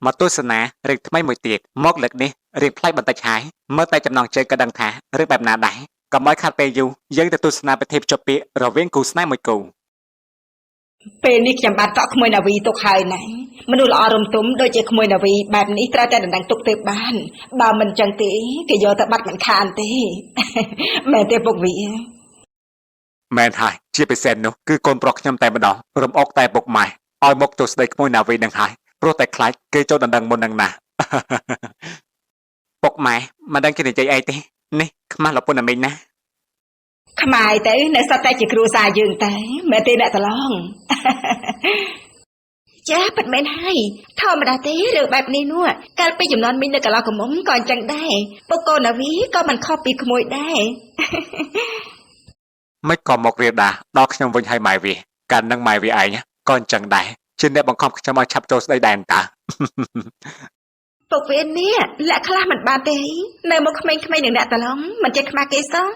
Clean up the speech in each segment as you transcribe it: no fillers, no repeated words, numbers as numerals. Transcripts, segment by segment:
មកទស្សនារឿងថ្មីមួយទៀតមកលើកនេះរឿងផ្លែបន្តិចហើយមើលតែចំណងជើងក៏ដឹងថារឿងបែបណាដែរកុំឲ្យខាត់ពេលយូរយើងទៅទស្សនាពិធីភ្ជាប់ពាក្យរវាងគូស្នេហ៍មួយគូពេលនេះខ្ញុំបានកក់ក្មួយនាវីទុកហើយណាមនុស្សល្អរំទុំដូចជាក្មួយនាវីបែបនេះត្រូវតែដណ្ដឹងទុកទេបានបើមិនចឹងទេគេយកទៅបាត់មិនខានទេមែនទេពុកវីមែនហើយជាពិសេសនោះគឺកូនប្រុសខ្ញុំតែម្ដងរំអុកតែពុកម៉ែឲ្យមកទៅស្ដីក្មួយនាវីនឹងហើយព្រោះតែខ្លាចគេចូលដណ្ដឹងមុននឹងណាពុកម៉ែមិនដឹងគេនិយាយអីទេនេះខ្មាស់លពុនអាមីងណាខ្មែរទៅនៅសតតែជាគ្រួសារយើងតែមែនទេអ្នកប្រឡងចាប៉ិតមែនហើយធម្មតាទេរឿងបែបនេះនោះកាលពីចំនួនមីងនៅកន្លោះកមុំក៏អញ្ចឹងដែរពុកកូននាវីក៏មិនខុសពីក្មួយដែរមិនក៏មករៀបដាដល់ខ្ញុំវិញហើយម៉ែវាកាលនឹងម៉ែវាឯងក៏អញ្ចឹងដែរជាអ្នកបង្ខំខ្ញុំឲ្យឆាប់ចូលស្ដីដែរតាពុកវានេះលាក់ខ្លះមិនបានទេនៅមកក្មេងៗនឹងអ្នកប្រឡងមិនចេះខ្មាស់គេសោះ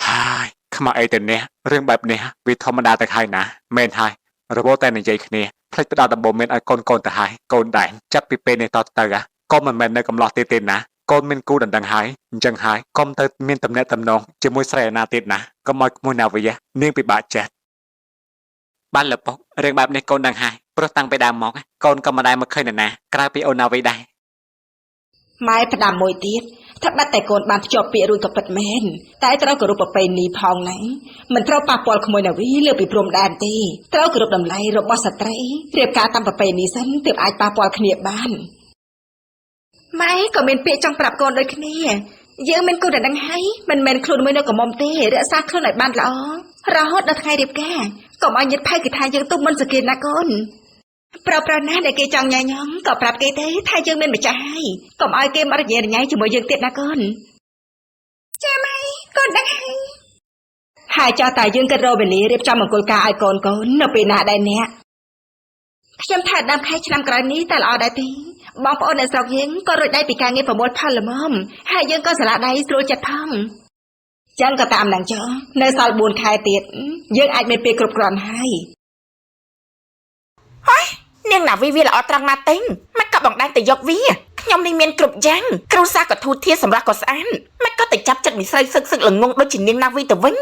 ហើយខ្មាស់អីទៅនេះរឿងបែបនេះវាធម្មតាទៅហើយណាមែនហើយរបបតែនិយាយគ្នាផ្លេចផ្ដោតដំបូងមានឲ្យកូនទៅហើយកូនដែរចាប់ពីពេលនេះតទៅកុំមិនមែននៅកំឡោះទៀតទេណាកូនមានគូដណ្ដឹងហើយអញ្ចឹងហើយកុំទៅមានតំណែងតំណងជាមួយស្រីឯណាទៀតណាកុំឲ្យក្មួយណាវានាងពិបាកចិត្តបានលពុករឿងបែបនេះកូនដឹងហើយព្រោះតាំងពីដើមមកកូនក៏មិនដែលមកឃើញណាក្រៅពីអូនណាវីដែរម៉ែផ្ដាំមួយទៀតថាបាត់តែកូនបានភ្ជាប់ពាក្យរួចក៏ពិតមែនតែត្រូវគោរពប្រពៃណីផងណាមិនត្រូវប៉ះពាល់ក្មួយនាវីលើពីព្រំដែនទេត្រូវគោរពតម្លៃរបស់ស្ត្រីរៀបការតាមប្រពៃណីសិនទើបអាចប៉ះពាល់គ្នាបានម៉ែក៏មានពាក្យចង់ប្រាប់កូនដូចគ្នាយើងមានគូដណ្ដឹងហើយមិនមែនខ្លួនមួយនៅកមុំទេរក្សាខ្លួនឲ្យបានល្អរហូតដល់ថ្ងៃរៀបការកុំឲ្យញាតិភ័យគេថាយើងទុំមិនសគៀនណាកូនប្រណាស់ដែលគេចង់ញ៉ាញងក៏ប្រាប់គេទេថាយើងមានម្ចាស់ហើយកុំឲ្យគេមករញ៉េរញ៉ៃជាមួយយើងទៀតណាកូនចាម៉ែកូនដឹងហើយចោះតែយើងគិតរកវេលារៀបចំមង្គលការឲ្យកូននៅពេលណាដែរអ្នកខ្ញុំថាដើមខែឆ្នាំក្រោយនេះតែល្អដែរទេបងប្អូននៅស្រុកយើងក៏រួចដៃពីការងារប្រមូលផលល្មមហើយយើងក៏ស្លាដៃស្រួលចិត្តផងចឹងក៏តាមនឹងចុះនៅសល់4ខែទៀតយើងអាចមានពេលគ្រប់គ្រាន់ហើយហើយនាងណាវីវាល្អត្រង់ណាទិញមិនក៏បងដែងទៅយកវាខ្ញុំនេះមានគ្រប់យ៉ាងគ្រូសាក៏ធូរធារសម្រាប់ក៏ស្អាតមិនក៏ទៅចាប់ចិត្តមីស្រីសឹកល្ងងដូចជានាងណាវីទៅវិញ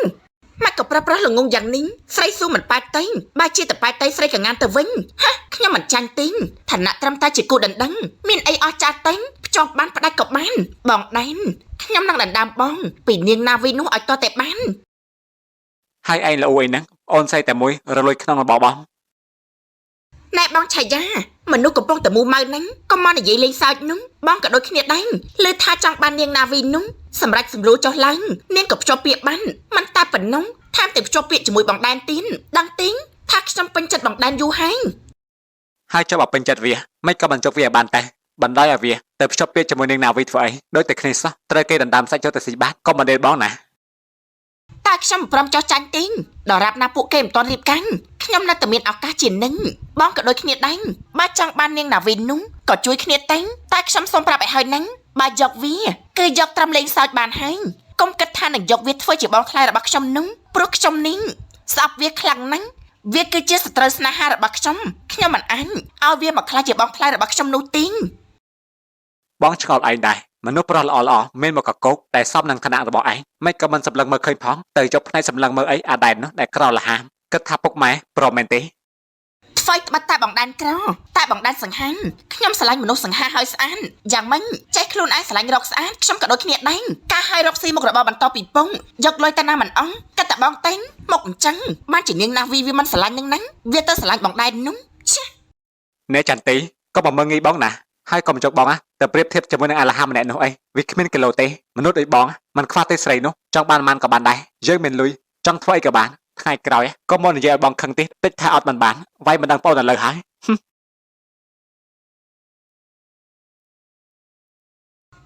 មិនក៏ប្រល្ងងយ៉ាងនេះស្រីស៊ូមិនប៉ែតទិញបើជាតប៉ែតទិញស្រីកងានទៅវិញហាខ្ញុំមិនចាញ់ទិញឋានៈត្រឹមតែជាគូដណ្ដឹងមានអីអស់ចាទិញភ្ជាប់បានផ្ដាច់ក៏បានបងដែងខ្ញុំនឹងដណ្ដើមបងពីនាងណាវីនោះឲ្យតតែបានហើយឯងល្អអីហ្នឹងអូនស្អីតែមួយរលួយក្នុងរបស់បងណែបងឆាយាមនុស្សកំពុងតែមូម៉ៅហ្នឹងក៏មកនិយាយលេងសើចនោះបងក៏ដូចគ្នាដែរលើថាចង់បាននាងណាវីនោះសម្រាប់សម្រួលចុះឡើងនាងក៏ភ្ជាប់ពាក្យបានមិនតែប៉ុណ្ណោះថែមទាំងភ្ជាប់ពាក្យជាមួយបងដែនទៀតដឹងទេថាខ្ញុំពេញចិត្តបងដែនយូរហើយចុះបើពេញចិត្តវាមិនក៏បញ្ចុកវាឲ្យបានតែបណ្ដោយឲ្យវាទៅភ្ជាប់ពាក្យជាមួយនាងណាវីធ្វើអីដូចតែគ្នាសោះត្រូវគេដណ្ដើមសាច់ចូលទៅស៊ីបាតក៏មិនដេលបងណាតែខ្ញុំមិនព្រមចោះចាញ់ទេដរាបណាពួកគេមិនទាន់រៀបការខ្ញុំនៅតែមានឱកាសជានឹងបងក៏ដូចគ្នាដែរបើចង់បាននាងណាវីនោះក៏ជួយគ្នាតែខ្ញុំសូមប្រាប់ឲ្យហើយហ្នឹងបើយកវាគឺយកត្រឹមលេងសើចបានហើយកុំគិតថានឹងយកវាធ្វើជាបងខ្លាយរបស់ខ្ញុំនោះព្រោះខ្ញុំនេះស្អប់វាខ្លាំងណាស់វាគឺជាសត្រូវស្នេហារបស់ខ្ញុំមិនអញឲ្យវាមកខ្លាចជាបងខ្លាយរបស់ខ្ញុំនោះទេបងឆ្ងល់ឯងដែរមនុស្សប្រុសល្អមានមកកកោកតែសមនឹងឋានៈរបស់ឯងមិនក៏មិនសម្លឹងមើលឃើញផងទៅយកផ្នែកសម្លឹងមើលអីអាដែននោះដែលក្រលហាមគិតថាពុកម៉ែប្រមែនទេថ្មីត្បិតតែបងដែនក្រតែបងដែនសង្ហាខ្ញុំស្រឡាញ់មនុស្សសង្ហាហើយស្អាតយ៉ាងម៉េចចេះខ្លួនឯងស្រឡាញ់រកស្អាតខ្ញុំក៏ដូចគ្នាដែរការឲ្យរកស៊ីមុខរបរបន្តពីពងយកលុយទៅណាមិនអស់គិតតែបងតែងមកអញ្ចឹងបានជានាងណាវីវាមិនស្រឡាញ់នឹងហ្នឹងវាទៅស្រឡាញ់បងដែននោះអ្នកចន្ទទីក៏បើមើងងាយបងណាហើយក៏មិនចុកបងទៅប្រៀបធៀបជាមួយនឹងអាឡាហាម្នាក់នោះអីវាគ្មានគីឡូទេមនុស្សដូចបងមិនខ្វះទេស្រីនោះចង់បានក៏បានដែរយើងមានលុយចង់ធ្វើអីក៏បានថ្ងៃក្រោយក៏មកនិយាយឲ្យបងខឹងទេតិចថាអត់បានវាយមិនដឹងបងទៅលើហើយ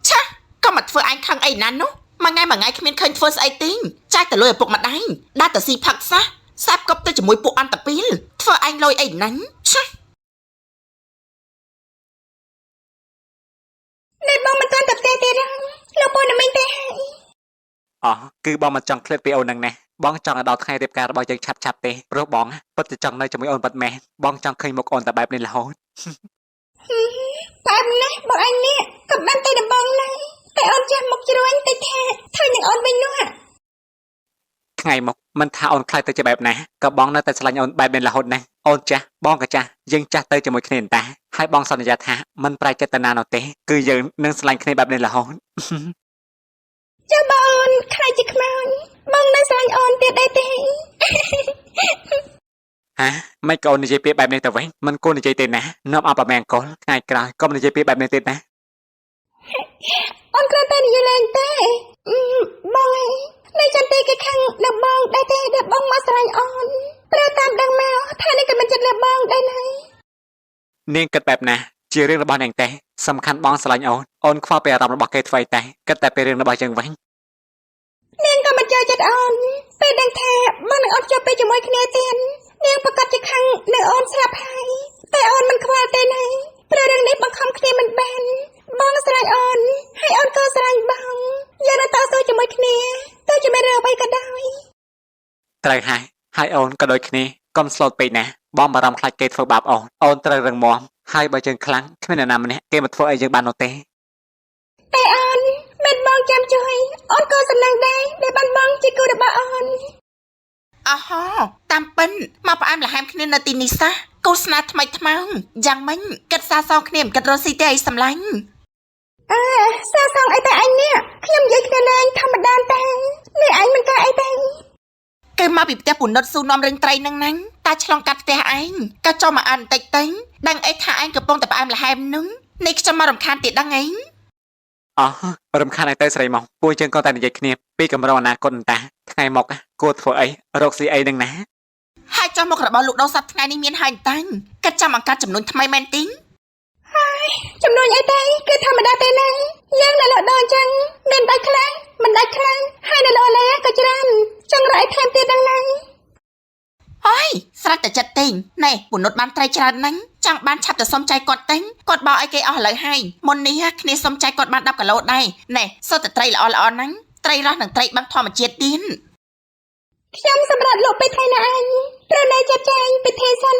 ឆាក៏មកធ្វើអញខឹងអីណានោះមួយថ្ងៃគ្មានឃើញធ្វើស្អីទេចាយទៅលុយឪពុកម្ដាយដាក់ទៅស៊ីផឹកសះសាប់កប់ទៅជាមួយពួកអន្តពីលធ្វើអញលុយអីណាញ់ឆានេះបងមិនទាន់ទៅផ្ទះទៀតលោកពូនឹងមិនទេអោះគឺបងមិនចង់ឃ្លាតពីអូននឹងណាបងចង់ឲ្យដល់ថ្ងៃរៀបការរបស់យើងឆាប់ទេព្រោះបងពិតតែចង់នៅជាមួយអូនពិតមែនបងចង់ឃើញមុខអូនតែបែបនេះរហូត បែបនេះបងអញនេះក៏បានតែដំបងណាតែអូនចាស់មុខជ្រួញតែថាធ្វើនឹងអូនវិញនោះ ថ្ងៃមកមិនថាអូនខ្លាចទៅជាបែបណាក៏បងនៅតែឆ្លាញ់អូនបែបនេះរហូតណាអូនចាស់បងក៏ចាស់យើងចាស់ទៅជាមួយគ្នាតាហើយបងសន្យាថាមិនប្រែចេតនានោះទេគឺយើងនឹងឆ្លាញ់គ្នាបែបនេះរហូត ចាបងខ្លាចជាខ្មោចបងនៅស្រឡាញ់អូនទៀតដែរទេ ហាមិនក៏អូននិយាយពាក្យបែបនេះទៅវិញមិនគួរនិយាយទេណានាំអបប្រមាណកុលថ្ងៃក្រោយក៏និយាយពាក្យបែបនេះទៀតណា អូនគ្រាន់តែនិយាយលេងទេបងឯងនៅចន្ទទីគេខាងដល់បងដែរទេដែលបងមកស្រឡាញ់អូនត្រូវតាមដឹងមកថានេះក៏មិនចិត្តលើបងដែរណា នាងគិតបែបណាជារឿងរបស់នាងទេសំខាន់បងស្រឡាញ់អូនអូនខ្វល់ពីអារម្មណ៍របស់គេធ្វើតែគិតតែពីរឿងរបស់យើងវិញ នាងក៏មិនចូលចិត្តអូនពេលដឹងថាបងនឹងអូនជាប់ពេលជាមួយគ្នាទៀតនាងប្រកាសជាខាងនៅអូនស្លាប់ហើយតែអូនមិនខ្វល់ទេណាព្រោះរឿងនេះបង្ខំគ្នាមិនបានបងស្រឡាញ់អូនហើយអូនក៏ស្រឡាញ់បងយើងនឹងតស៊ូជាមួយគ្នាទោះជាមានរឿងអ្វីក៏ដោយ ត្រូវហើយអូនក៏ដូចគ្នាកុំស្លូតពេកណាបងបារម្ភខ្លាចគេធ្វើបាបអូនត្រូវរឹងមាំហើយបើយើងខ្លាំងគ្មានអ្នកណាម្នាក់គេមកធ្វើឲ្យយើងបាននោះទេ តែអូនមិនបងចាំជួយអូនក៏សំឡេងដែរដែលបានបងជាគូរបស់អូន អោះហោតាមពិនមកផ្អែមល្ហែមគ្នានៅទីនេះសោះគូស្នេហ៍ថ្មីថ្មោងយ៉ាងមិញគិតសាសងគ្នាមិនគិតរស់ស៊ីទេអីសម្លាញ់ សាសងអីតែអញនេះខ្ញុំនិយាយគ្នាលេងធម្មតាតែនេះអញមិនកើតអីទេ គេមកពីផ្ទះពូនុតស៊ូនាំរឿងត្រីនឹងណាញ់តាឆ្លងកាត់ផ្ទះឯងក៏ចូលមកអានបន្តិចទៅដឹងអីថាឯងកំពុងតែផ្អែមល្ហែមនឹងនេះខ្ញុំមករំខានទៀតដឹងអី អោះរំខានឲ្យទៅស្រីមកពួកយើងក៏តែនិយាយគ្នាពីកម្រងអនាគតតាថ្ងៃមកគួរធ្វើអីរកស៊ីអីនឹងណា ហើយចុះមុខរបស់លោកដោសប្តាហ៍ថ្ងៃនេះមានហើយតាំងគិតចាំអង្កាត់ចំនួនថ្មីមែនទីង ចំនួនអីទេគឺធម្មតាទេណាយើងនៅលើដូនចឹងមានដាច់ខ្លាំងមិនដាច់ខ្លាំងហើយនៅលើលេក៏ច្រើនចង់រកអីថែមទៀតដឹងណា អើយស្រេចតែចិត្តទេណែពូនុតបានត្រីច្រើនណាស់ចង់បានឆាប់ទៅសុំចៃគាត់ទេគាត់បោកឲ្យគេអស់ឥឡូវហើយមុននេះគ្នាសុំចៃគាត់បាន10គីឡូដែរណែសុទ្ធតែត្រីល្អហ្នឹងត្រីរស់និងត្រីបាំងធម្មជាតិទៀត ខ្ញុំសម្រាប់លោកពេលថ្ងៃណាអញត្រូវនៅចាត់ចែងពិធីសិន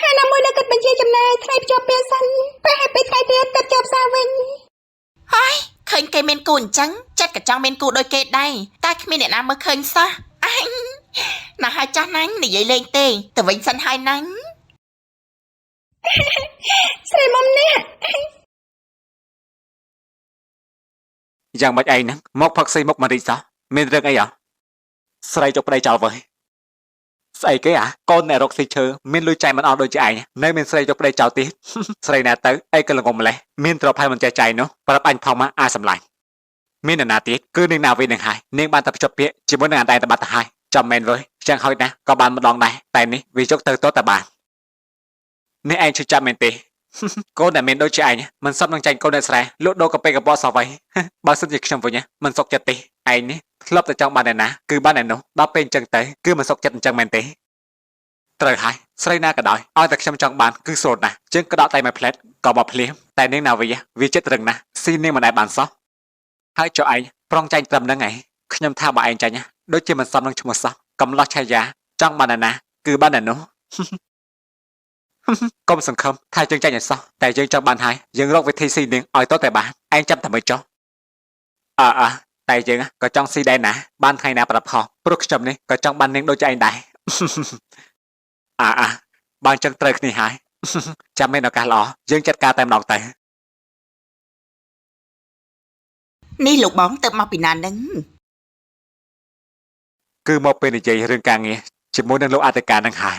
ហើយណាមួយនៅគិតបញ្ជាចំណាយថ្ងៃភ្ជាប់ពេលសិនពេលឲ្យពេលថ្ងៃទៀតទៅជាប់សារវិញ ហើយឃើញគេមានគូអញ្ចឹងចិត្តក៏ចង់មានគូដូចគេដែរតែគ្មានអ្នកណាមើលឃើញសោះអញណាស់ហើយចាស់ណាញ់និយាយលេងទេទៅវិញសិនហើយណាញ់ ស្រីមុំនេះ យ៉ាងម៉េចឯងហ្នឹងមកផឹកស៊ីមុខមករីសោះមានរឿងអីស្រីចុកប្តីចោលវិញស្អីគេកូនអ្នករកស៊ីឈើមានលុយចាយមិនអស់ដូចជាឯងនៅមានស្រីចុកប្តីចោលទៀត ស្រីណាទៅអីក៏ល្ងងម្លេះមានទ្រព្យហើយមិនចេះចាយនោះប្រាប់អញផងមកអាសម្លាញ់មាននរណាទៀតគឺនាងណាវិញនឹងហើយនាងបានតែភ្ជាប់ពាក្យជាមួយនឹងអដែតបាត់ទៅហើយចាំមែនវើចឹងហើយណាក៏បានម្ដងដែរតែនេះវាយកទៅតែបាននេះឯងជឿចាប់មែនទេ កូនដែលមានដូចជាឯងមិនសមនឹងចាញ់កូនអ្នកស្រែលក់ដូរកាពេកបោសោះវិញ បើសិនជាខ្ញុំវិញមិនសុខចិត្តទេឯងនេះធ្លាប់តែចង់បានអ្នកណាគឺបានអ្នកនោះដល់ពេលអញ្ចឹងទៅគឺមិនសុខចិត្តអញ្ចឹងមែនទេត្រូវហើយស្រីណាក៏ដោយឲ្យតែខ្ញុំចង់បានគឺស្រួលណាស់ជាងក៏ដកតែមួយផ្លែតក៏មកភ្លាមតែនាងណាវិញវាចិត្តរឹងណាស់ស៊ីនាងមិនដែលបានសោះហើយចុះឯងប្រងចាញ់ត្រឹមហ្នឹងឯងខ្ញុំថាបើឯងចាញ់ដូចជាមិនសមនឹងឈ្មោះសោះកំឡោះឆាយាចង់បានអ្នកណាគឺបានអ្នកនោះ កុំសង្ឃឹមថាយើងចាញ់ឲ្យសោះតែយើងចង់បានហើយយើងរកវិធីស៊ីនាងឲ្យតតែបានឯងចាំតែមិនចុះតែយើងក៏ចង់ស៊ីដែរណាបានថ្ងៃណាប្រាប់ផងព្រោះខ្ញុំនេះក៏ចង់បាននាងដូចឯងដែរ បានចឹងត្រូវគ្នាហើយ ចាំមានឱកាសល្អយើងចាត់ការតែម្ដងទៅ នេះលោកបងទៅមកពីណានឹង គឺមកពេលនិយាយរឿងការងារជាមួយនឹងលោកអធិការនឹងហើយ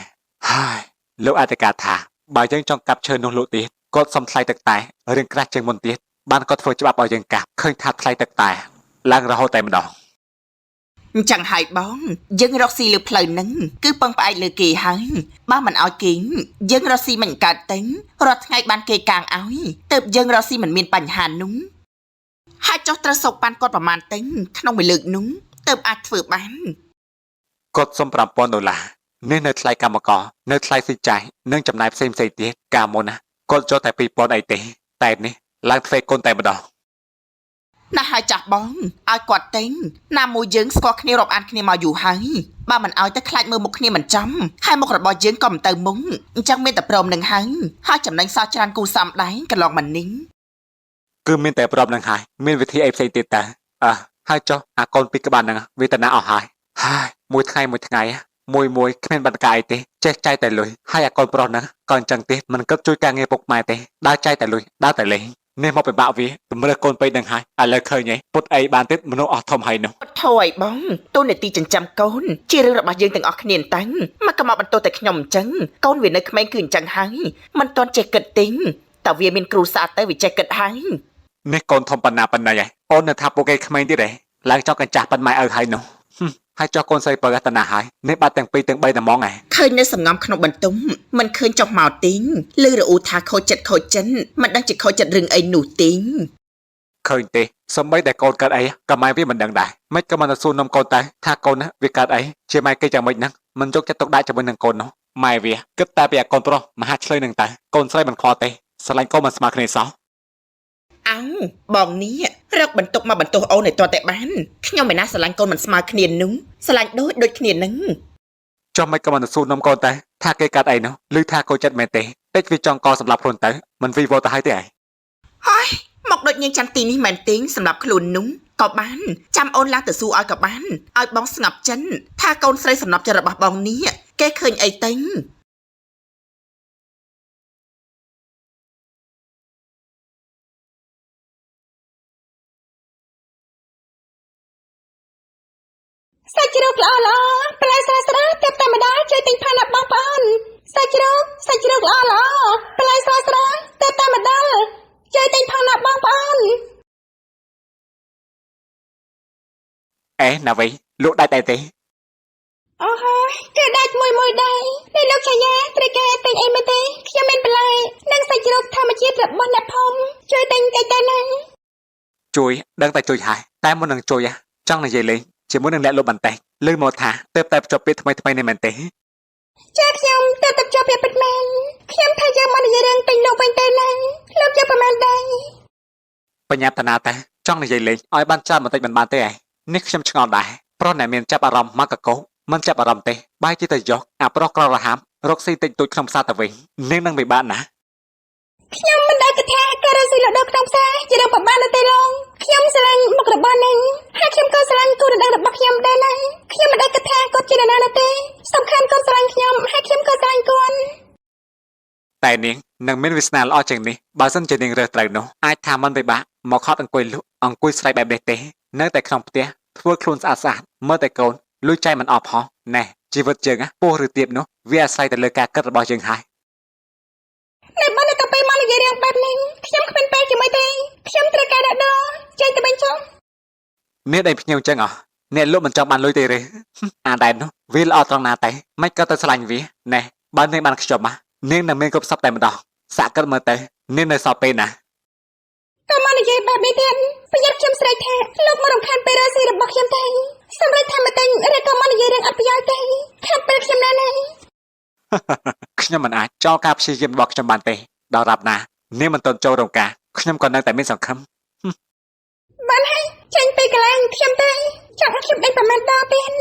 លោកអធិការថាបើយើងចង់កាប់ឈើនោះលោកទៀតគាត់សុំថ្លៃទឹកតែរឿងក្រាស់ជាងមុនទៀតបានគាត់ធ្វើច្បាប់ឲ្យយើងកាប់ឃើញថាថ្លៃទឹកតែឡើងរហូតតែម្ដង អញ្ចឹងហើយបងយើងរកស៊ីលើផ្លូវហ្នឹងគឺពឹងផ្អែកលើគេហើយបើមិនឲ្យគេយើងរកស៊ីមិនកើតទេរាល់ថ្ងៃបានគេកាងឲ្យទើបយើងរកស៊ីមិនមានបញ្ហានោះហើយចុះត្រូវសោកប៉ាន់គាត់ប្រមាណទេក្នុងមួយលើកនោះទើបអាចធ្វើបាន គាត់សុំ$5,000នេះនៅថ្លៃកម្មករនៅថ្លៃស៊ីចាយនិងចំណាយផ្សេងៗទៀតកាលមុនណាគាត់ចុះតែ$2,000អីទេតែនេះឡើងទ្វេគុណតែម្ដង ណាស់ហើយចាស់បងឲ្យគាត់ទិញណាមួយយើងស្គាល់គ្នារាប់អានគ្នាមកយូរហើយបើមិនឲ្យទៅខ្លាចមើលមុខគ្នាមិនចំហើយមុខរបស់យើងក៏មិនទៅមុងអញ្ចឹងមានតែព្រមនឹងហើយចំណេញសោះច្រើនគូសំដែរកន្លងមកនេះ គឺមានតែប្រອບនឹងហើយមានវិធីអីផ្សេងទៀតតើហើយចុះអាកូនពីក្បាលហ្នឹងវេទនាអស់ហើយមួយថ្ងៃមួយគ្មានបន្តកាយទេចេះចៃតែលុយហើយអាកូនប្រុសហ្នឹងក៏អញ្ចឹងទេមិនគិតជួយការងារពុកម៉ែទេដើរចៃតែលុយដើរតែលេងនេះមកពិបាកវាទម្រើសកូនពេកនឹងហើយឥឡូវឃើញហីពុតអីបានទៀតមនុស្សអស់ធំហើយនោះ ធួយបងទូនាទីចិញ្ចឹមកូនជារឿងរបស់យើងទាំងអស់គ្នាតាំងមកក៏មកបន្ទោសតែខ្ញុំអញ្ចឹងកូនវានៅក្មេងគឺអញ្ចឹងហើយមិនទាន់ចេះគិតទិញតែវាមានគ្រូសាស្ត្រទៅវាចេះគិតហើយ នេះកូនធំប៉ុណ្ណាហ៎អូននៅថាពួកគេក្មេងទៀតហ៎ឡើងចង់កញ្ចាស់ប៉ុនម៉ែឪហើយនោះហើយចុះកូនស្រីបើកតណាហើយនេះបាត់ទាំងពីរទាំង3តែហ្មងហ៎ ឃើញនៅសំងំក្នុងបន្ទុំមិនឃើញចុះមកទិញឬរអ៊ូថាខូចចិត្តខូចចិនមិនដឹងជាខូចចិត្តរឿងអីនោះទិញ ឃើញទេសម្បីតែកូនកើតអីក៏ម៉ែវាមិនដឹងដែរមិនក៏មិនទៅសួរនំកូនតែថាកូនណាវាកើតអីជាម៉ែគេយ៉ាងម៉េចហ្នឹងមិនយកចិត្តទុកដាក់ជាមួយនឹងកូននោះម៉ែវាគិតតែពីអាកូនប្រុសមហាឆ្លើយនឹងតែកូនស្រីមិនខ្វល់ទេស្រឡាញ់កូនមិនស្មើគ្នាសោះ អោបងនេះរកបន្ទុកមកបន្ទោសអូនឲ្យតតែបានខ្ញុំមិនណាស្រឡាញ់កូនមិនស្មើគ្នានោះស្រឡាញ់ដូចគ្នានឹង ចុះមិនក៏មិនទៅសួរនំកូនតែថាគេកើតអីនោះឬថាកូនចិត្តមែនទេតិចវាចង់កសម្រាប់ខ្លួនទៅមិនវីវទៅហើយទេឯង ហើយមកដូចញៀងចន្ទទីនេះមែនទេសម្រាប់ខ្លួននោះក៏បានចាំអូនឡើងទៅសួរឲ្យក៏បានឲ្យបងស្ងប់ចិនថាកូនស្រីសំណប់ចិត្តរបស់បងនេះគេឃើញអីទេ សាច់ជ្រូកល្អល្អផ្លែស្រស់ស្រស់តែម្ដងជួយទិញផានបងប្អូនសាច់ជ្រូកល្អល្អផ្លែស្រស់ស្រស់តែម្ដងជួយទិញផានបងប្អូន អេណាវីលក់ដាច់តែទេ អូហើយគេដាច់មួយដែរនេះលោកឆាយាត្រូវគេទិញអីមែនទេខ្ញុំមានបន្លែនិងសាច់ជ្រូកធម្មជាតិរបស់អ្នកភូមិជួយទិញតិចតែណា ជួយដឹងតែជួយហើយតែមុននឹងជួយចង់និយាយលេងជាមួយនឹងអ្នកលក់បន្តែលើមកថាទៅតែភ្ជាប់ពាក្យថ្មីនេះមែនទេ ចាខ្ញុំទៅជាប់ពាក្យពិតមែនខ្ញុំថាយើងមកនិយាយរឿងទិញលោកវិញទៅណាលោកយកប្រមាណដែរប ញ្ញាតនាតែចង់និយាយលេងឲ្យបានច្រើនបន្តិចមិនបានទេឯងនេះខ្ញុំឆ្ងល់ដែរប្រុសអ្នកមានចាប់អារម្មណ៍មកកកោមិនចាប់អារម្មណ៍ទេបែរជាទៅយកអាប្រុសក្ររហាមរកស៊ីតិចតួចក្នុងផ្សារទៅវិញនឹងមិនបានណា ខ្ញុំមិនដែលគិតថាការរកស៊ីលក់ដូរក្នុងផ្សារជារឿងប្របានទេលោកខ្ញុំស្រឡាញ់មុខរបរនេះហើយខ្ញុំក៏ស្រឡាញ់គូរដៅរបស់ខ្ញុំដែរណាខ្ញុំមិនដែលគិតថាគាត់ជានរណាទេសំខាន់គាត់ស្រឡាញ់ខ្ញុំហើយខ្ញុំក៏ស្រឡាញ់គាត់ តែនាងនឹងមានវាសនាល្អជាងនេះបើសិនជានាងរើសត្រូវនោះអាចថាមិនពិបាកមកខត់អង្គុយលក់អង្គុយស្រែកបែបនេះទេនៅតែក្នុងផ្ទះធ្វើខ្លួនស្អាតស្អាតមើលតែកូនលុយចៃមិនអស់ផងណែជីវិតយើងពោះឬទៀបនោះវាអាស្រ័យទៅលើការគិតរបស់យើងហើយ អ្នកបានទៅពេលមកនិយាយរឿងបែបនេះខ្ញុំគ្មានពេលជាមួយទេខ្ញុំត្រូវការដកដរចេញទៅវិញចុះ នេះដេញភ្ញៀវចឹងអ្នកលក់មិនចង់បានលុយទេឬអាដែននោះវាល្អត្រង់ណាតែមិនក៏ទៅឆ្លាញ់វាណែបើនាងបានខ្ចប់នាងនឹងមានគ្រប់សពតែម្ដងសាក់គិតមើលទៅនាងនៅសល់ពេលណា តើមកនិយាយបែបនេះទៀតប្រយ័ត្នខ្ញុំស្រែកថាលោកមករំខានពេលរកស៊ីរបស់ខ្ញុំទេសម្រាប់ថាមកទិញឬក៏មកនិយាយរឿងអត់ប្រយោជន៍ទេខាត់ពេលខ្ញុំណាស់ណា ខ្ញុំមិនអាចចោលការព្យាយាមរបស់ខ្ញុំបានទេដល់រាប់ណានាងមិនទាន់ចូលរោងការខ្ញុំក៏នៅតែមានសង្ឃឹម បានហើយចេញពីកន្លែងខ្ញុំទេចង់ខ្ញុំដេញប្រមាណដងទៀត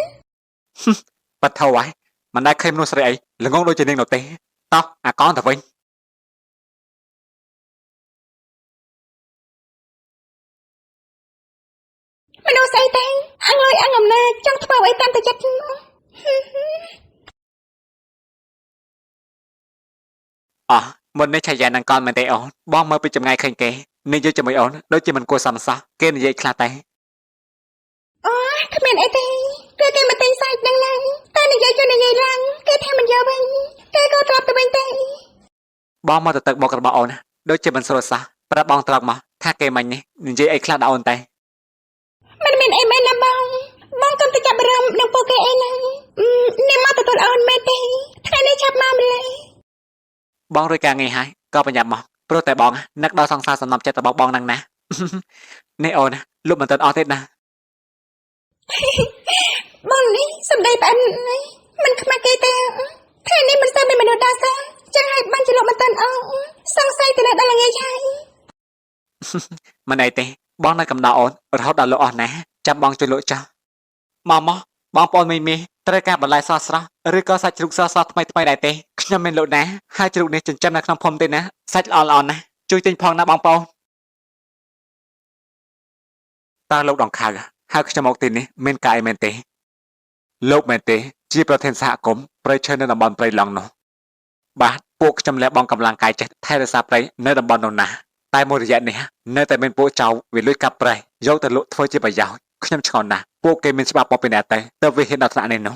បាត់ថោហើយមិនដែលឃើញមនុស្សស្រីអីល្ងងដូចជានាងនោះទេតោះអាកនទៅវិញ មនុស្សស្អីទេអងលុយអងអំណាចចង់ធ្វើអ្វីតាមតែចិត្ត មុននេះឆាយានឹងកនមែនទេអូនបងមើលពីចម្ងាយឃើញគេនិយាយជាមួយអូនដូចជាមិនគួរសមសោះគេនិយាយខ្លះតែ អូគ្មានអីទេគឺគេមកទិញសាច់ហ្នឹងណាតែនិយាយចូលនិយាយឡើងគេថាមិនយកវិញគេក៏ត្រឡប់ទៅវិញទេ បងមកទៅទឹកមករបស់អូនដូចជាមិនស្រួលសោះប្រាប់បងត្រង់មកថាគេមិញនេះនិយាយអីខ្លះដល់អូនតែ មិនមានអីមែនណាបងកុំទៅចាប់អារម្មណ៍នឹងពួកគេអីណានេះមកទទួលអូនមែនទេថ្ងៃនេះចាប់មកម្ល៉េះ បងរួចការងារហើយក៏ប្រញាប់មកព្រោះតែបងនឹកដល់សង្សារសំណប់ចិត្តរបស់បងហ្នឹងណា នេះអូនលុបមិនទាន់អស់ទេណា បងនេះសំដីបែបនេះមិនខ្មាស់គេទេថ្ងៃនេះមិនសូវមានមនុស្សដល់សោះចឹងហើយបានជាលោកមិនទាន់អស់សង្ស័យទៅលើដល់ល្ងាចហើយ មិនអីទេ បងនៅកំដៅអូនរហូតដល់លោកអស់ណាចាំបងជួយលោកចាស់មកបងប្អូនមីត្រូវការបន្លែស្រស់ឬក៏សាច់ជ្រូកស្រស់ថ្មីដែរទេខ្ញុំមានលោកណាហើយជ្រូកនេះចិញ្ចឹមនៅក្នុងភូមិទេណាសាច់ល្អណាស់ជួយទិញផងណាបងប្អូនតើលោកដងខៅហើយខ្ញុំមកទីនេះមានកាយមែនទេលោកមែនទេជាប្រធានសហគមន៍ព្រៃឈើនៅតំបន់ព្រៃឡង់នោះបាទពួកខ្ញុំលះបង់កម្លាំងកាយចិត្តថែរក្សាព្រៃនៅតំបន់នោះណាតែមួយរយៈនេះនៅតែមានពួកចៅវាលួចកាប់ព្រៃយកទៅលក់ធ្វើជាប្រយោជន៍ខ្ញុំឆ្ងល់ណាស់ពួកគេមានច្បាប់មកពីណាទៅវាហ៊ានដល់ថ្នាក់នេះនោះ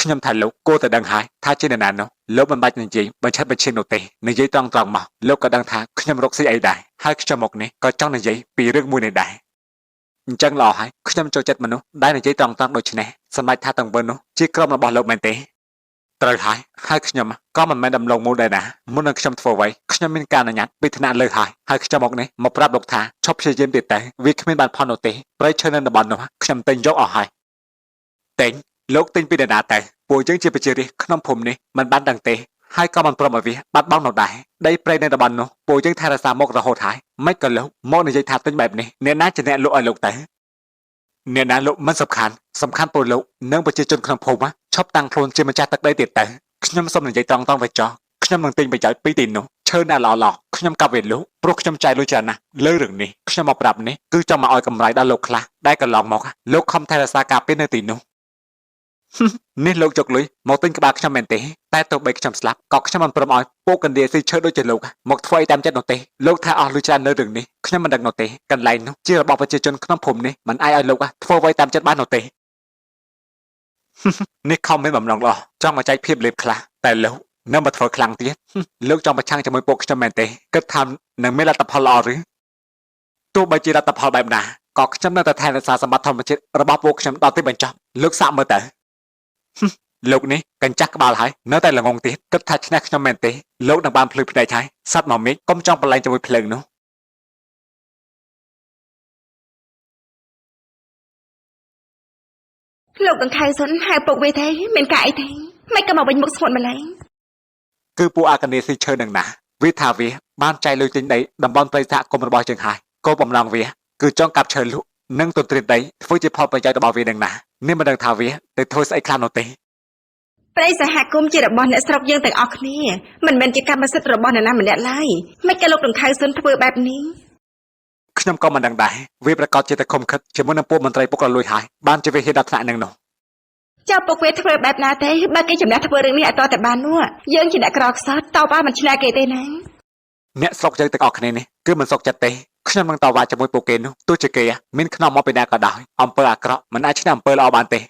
ខ្ញុំថាលោកគួរតែដឹងហើយថាជានរណានោះលោកមិនបាច់និយាយបញ្ឆិតបញ្ឈៀននោះទេនិយាយត្រង់មកលោកក៏ដឹងថាខ្ញុំរកស៊ីអីដែរហើយខ្ញុំមកនេះក៏ចង់និយាយពីរឿងមួយនេះដែរអញ្ចឹងល្អហើយខ្ញុំចូលចិត្តមនុស្សដែលនិយាយត្រង់ដូចនេះសម្រាប់ថាទាំងបើនោះជាក្រុមរបស់លោកមែនទេត្រូវហើយខ្ញុំក៏មិនមែនដំឡូងមូលដែរណាមុននឹងខ្ញុំធ្វើអ្វីខ្ញុំមានការអនុញ្ញាតពីថ្នាក់លើហើយខ្ញុំមកនេះមកប្រាប់លោកថាឈប់ព្យាយាមទៀតតែវាគ្មានបានផលនោះទេព្រៃឈើនៅតំបន់នោះខ្ញុំទិញយកអស់ហើយទិញលោកទិញពីណាតែពួកយើងជាប្រជារាស្ត្រក្នុងភូមិនេះមិនបានដឹងទេហើយក៏មិនព្រមឲ្យវាបាត់បង់នោះដែរដីព្រៃនៅតំបន់នោះពួកយើងថែរក្សាមករហូតហើយមិនក៏លោកមកនិយាយថាទិញបែបនេះអ្នកណាជាអ្នកលក់ឲ្យលោកទៅអ្នកណាលោកមិនសំខាន់ពលលោកនិងប្រជាជនក្នុងភូមិឈប់តាំងខ្លួនជាម្ចាស់ទឹកដីទៀតទៅខ្ញុំសូមនិយាយត្រង់ទៅចោះខ្ញុំនឹងទិញប្រយោជន៍ពីទីនោះឈើណាល្អខ្ញុំកាប់វាលោកព្រោះខ្ញុំចាយលុយច្រើនណាស់លើរឿងនេះខ្ញុំមកប្រាប់នេះគឺចង់មកឲ្យកម្រៃដល់លោកខ្លះដែលកន្លងមកលោកខំថែរក្សាការពារនៅទីនោះនេះលោកយកលុយមកទិញក្បាលខ្ញុំមែនទេតែទោះបីខ្ញុំស្លាប់ក៏ខ្ញុំមិនព្រមឲ្យពួកកណ្ដៀស៊ីឈើដូចជាលោកមកធ្វើឲ្យតាមចិត្តនោះទេលោកថាអស់លុយច្រើននៅរឿងនេះខ្ញុំមិនដឹងនោះទេកន្លែងនោះជារបស់ប្រជាជនក្នុងភូមិនេះមិនអាចឲ្យលោកធ្វើអ្វីតាមចិត្តបាននោះទេនេះខំមានបំណងល្អចង់មកចែកភាពលេបខ្លះតែលោកនៅមកធ្វើខ្លាំងទៀតលោកចង់ប្រឆាំងជាមួយពួកខ្ញុំមែនទេគិតថានឹងមានលទ្ធផលល្អឬទោះបីជាលទ្ធផលបែបណាក៏ខ្ញុំនៅតែថែរក្សាសម្បត្តិធម្មជាតិរបស់ពួកខ្ញុំដល់ទីបញ្ចប់លោកសាកមើលទៅលោកនេះកញ្ចាស់ក្បាលហើយនៅតែល្ងងទៀតគិតថាឈ្នះខ្ញុំមែនទេលោកនឹងបានភ្លឺភ្នែកហើយសត្វមកមេឃកុំចង់ប្រឡែងជាមួយភ្លើងនោះលោកដង្ខៅសុនហៅពុកវាទេមានការអីទេមិនក៏មកវិញមុខស្ងួតម្ល៉េះគឺពួកអាកានេស៊ីឈើនឹងណាវាថាវាបានចែកលុយទិញដីតំបន់ព្រៃសហគមន៍របស់យើងហើយគោលបំណងវាគឺចង់កាប់ឈើលក់និងទន្ទ្រានដីធ្វើជាផលប្រយោជន៍របស់វានឹងណានេះមិនដឹងថាវាទៅធ្វើស្អីខ្លះនោះទេព្រៃសហគមន៍ជារបស់អ្នកស្រុកយើងទាំងអស់គ្នាមិនមែនជាកម្មសិទ្ធិរបស់នរណាម្នាក់ឡើយមិនក៏លោកដង្ខៅសុនធ្វើបែបនេះខ្ញុំក៏មិនដឹងដែរវាប្រកាសជាតែខំខិតជាមួយនឹងពួកមន្ត្រីពុករលួយហើយបានជាវាហ៊ានដល់ថ្នាក់នឹងនោះចៅពុកវាធ្វើបែបណាទេបើគេជំនះធ្វើរឿងនេះឲ្យតតែបាននោះយើងជាអ្នកក្រខ្សត់តបមិនឆ្នះគេទេណាអ្នកស្រុកយើងទាំងអស់គ្នានេះគឺមិនសុខចិត្តទេខ្ញុំនឹងតវ៉ាជាមួយពួកគេនោះទោះជាគេមានខ្នងមកពីណាក៏ដោយអំពើអាក្រក់មិនអាចឈ្នះអំពើល្អបានទេ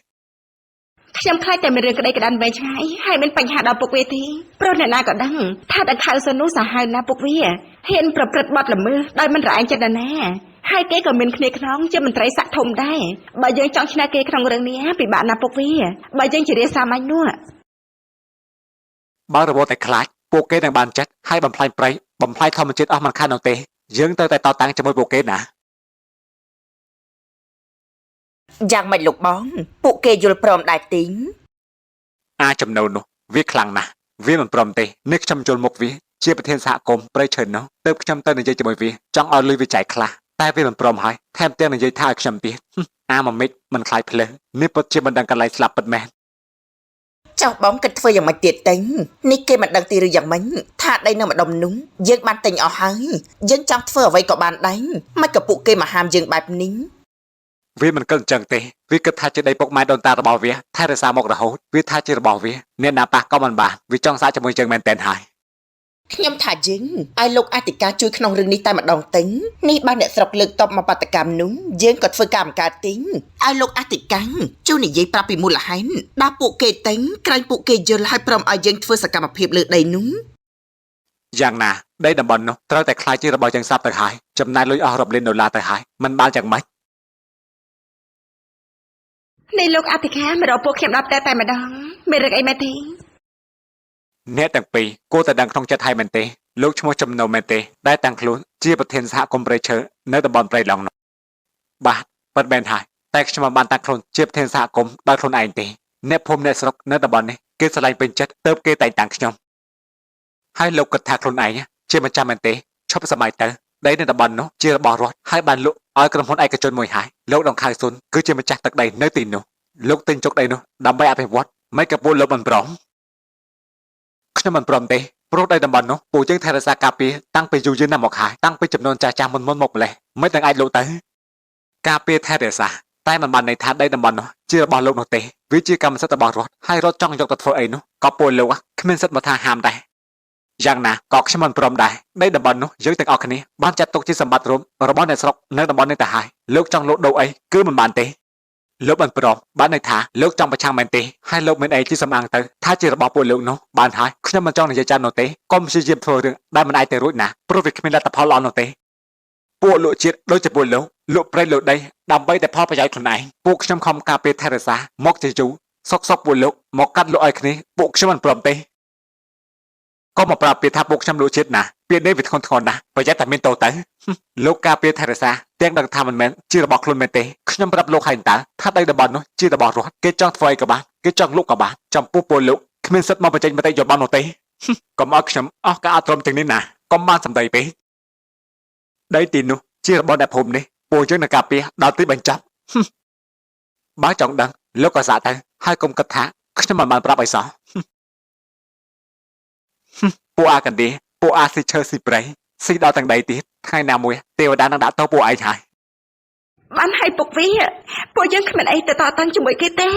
ខ្ញុំខ្លាចតែមានរឿងក្តីក្តាន់វែងឆ្ងាយហើយមានបញ្ហាដល់ពុកវាទេព្រោះអ្នកណាក៏ដឹងថាដង្ខៅសុននោះសាហាវណាស់ពុកវាហ៊ានប្រព្រឹត្តបទល្មើសដោយមិនរែងចិត្តណាហើយគេក៏មានគ្នាខ្នងជាមន្ត្រីស័ក្តិធំដែរបើយើងចង់ឈ្នះគេក្នុងរឿងនេះពិបាកណាស់ពុកវាបើយើងជារាសាមញ្ញនោះបើរបបតែខ្លាចពួកគេនឹងបានចិត្តហើយបំផ្លាញព្រៃបំផ្លាញធម្មជាតិអស់មិនខាននោះទេយើងទៅតែតតាំងជាមួយពួកគេណាយ៉ាងម៉េចលោកបងពួកគេយល់ព្រមដែរទីងចំណូលនោះវាខ្លាំងណាស់វាមិនព្រមទេនេះខ្ញុំជល់មុខវាជាប្រធានសហគមន៍ព្រៃឈើនោះទើបខ្ញុំទៅនិយាយជាមួយវាចង់ឲ្យលុយវាចែកខ្លះតែវាមិនព្រមហើយថែមទាំងនិយាយថាឲ្យខ្ញុំទៀតមកមិចមិនខ្លាចភ្លើងនេះពិតជាមិនដឹងកន្លែងស្លាប់ពិតមែនចៅបងគិតធ្វើយ៉ាងម៉េចទៀតទេនេះគេមិនដឹងទីឬយ៉ាងម៉េចថាដីនៅម្ដុំនោះយើងបានទិញអស់ហើយយើងចង់ធ្វើអ្វីក៏បានដែរមិនក៏ពួកគេមកហាមយើងបែបនេះវាមិនគិតអញ្ចឹងទេវាគិតថាជាដីពុកម៉ែដូនតារបស់វាថែរក្សាមករហូតវាថាជារបស់វាអ្នកណាប៉ះក៏មិនបានវាចង់សាកជាមួយយើងមែនតែនហើយខ្ញុំថាយើងឲ្យលោកអធិការជួយក្នុងរឿងនេះតែម្ដងទិញនេះបានអ្នកស្រុកលើកតបមកបាតកម្មនោះយើងក៏ធ្វើការបង្កើតទិញឲ្យលោកអធិការជួយនិយាយប្រាប់ពីមូលហេតុដល់ពួកគេទិញក្រែងពួកគេយល់ឲ្យព្រមឲ្យយើងធ្វើសកម្មភាពលើដីនោះយ៉ាងណាដីតំបន់នោះត្រូវតែខ្លាចជារបស់យើងសាប់ទៅហើយចំណាយលុយអស់រាប់លានដុល្លារទៅហើយមិនបានយ៉ាងម៉េចនេះលោកអធិការមករកពួកខ្ញុំដល់តែម្ដងមានរឿងអីមែនទេអ្នកទាំងពីរគួរតែដឹងក្នុងចិត្តហើយមែនទេលោកឈ្មោះចំណូលមែនទេដែលតាំងខ្លួនជាប្រធានសហគមន៍ព្រៃឈើនៅតំបន់ព្រៃឡង់នោះបាទពិតមែនហើយតែខ្ញុំមិនបានតាំងខ្លួនជាប្រធានសហគមន៍ដោយខ្លួនឯងទេអ្នកភូមិអ្នកស្រុកនៅតំបន់នេះគេស្រឡាញ់ពេញចិត្តទើបគេតែងតាំងខ្ញុំហើយលោកគិតថាខ្លួនឯងជាម្ចាស់មែនទេឈប់សម័យទៅ ដីនៅតំបន់នោះជារបស់រដ្ឋហើយបានលក់ឲ្យក្រុមហ៊ុនឯកជនមួយហើយលោកដងខៅស៊ុនគឺជាម្ចាស់ទឹកដីនៅទីនោះលោកទិញជោគដីនោះដើម្បីអភិវឌ្ឍមិនក៏ពួកលោកមិនព្រមខ្ញុំមិនព្រមទេព្រោះដីតំបន់នោះពួកយើងថែរក្សាការពារតាំងពីយូរយារណាស់មកហើយតាំងពីចំនួនចាស់ចាស់មុនមកម្លេះមិនទាំងអាចលក់ទៅការពារថែរក្សាតែមិនបានន័យថាដីតំបន់នោះជារបស់លោកនោះទេវាជាកម្មសិទ្ធិរបស់រដ្ឋហើយរដ្ឋចង់យកទៅធ្វើអីនោះក៏ពួកលោកគ្មានសិទ្ធិមកថាហាមដែរយ៉ាងណាក៏ខ្ញុំមិនព្រមដែរដីតំបន់នោះយើងទាំងអស់គ្នាបានចាត់ទុកជាសម្បត្តិរួមរបស់អ្នកស្រុកនៅតំបន់នេះទៅហើយលោកចង់លក់ដូរអីគឺមិនបានទេលោកមិនព្រមបានន័យថាលោកចង់ប្រឆាំងមែនទេហើយលោកមានអីជាសំអាងទៅថាជារបស់ពួកលោកនោះបានហើយខ្ញុំមិនចង់និយាយចាស់នោះទេកុំព្យាយាមធ្វើរឿងដែលមិនអាចទៅរួចណាព្រោះវាគ្មានលទ្ធផលល្អនោះទេពួកលោកជាតិដូចជាពួកលោកលក់ប្រេងលក់ដីដើម្បីតែផលប្រយោជន៍ខ្លួនឯងពួកខ្ញុំខំការពារថែរក្សាមកជាយូរសុកពួកលោកមកកាត់លក់ឲ្យគ្នាពួកខ្ញុំមិនព្រមទេក៏មកប្រាប់ពាក្យថាពួកខ្ញុំលក់ជាតិណាពាក្យនេះវាធ្ងន់ធ្ងរណាស់ប្រយ័ត្នតែមានតោទៅលោកការពារថែរក្សាទាំងដឹងថាមិនមែនជារបស់ខ្លួនមែនទេខ្ញុំប្រាប់លោកហើយតើថាដីតំបន់នោះជារបស់រដ្ឋគេចង់ធ្វើអីក៏បានគេចង់លក់ក៏បានចំពោះពលលោកគ្មានសិទ្ធិមកបញ្ចេញមតិយោបល់នោះទេកុំឲ្យខ្ញុំអស់ការអត់ទ្រាំទាំងនេះណាកុំបានសម្ដីពេកដីទីនោះជារបស់អ្នកភូមិនេះពួកយើងនឹងការពារដល់ទីបញ្ចប់បើចង់ដឹងលោកក៏សាកទៅហើយកុំគិតថាខ្ញុំមិនបានប្រាប់អីសោះពួកអាកណ្ដៀពួកអាស៊ីឈើស៊ីប្រៃស៊ីដល់ទាំងដីទៀតថ្ងៃណាមួយទេវតានឹងដាក់ទោសពួកឯងហើយ បានឲ្យពុកវាពួកយើងគ្មានអីទៅតតាំងជាមួយគេទេ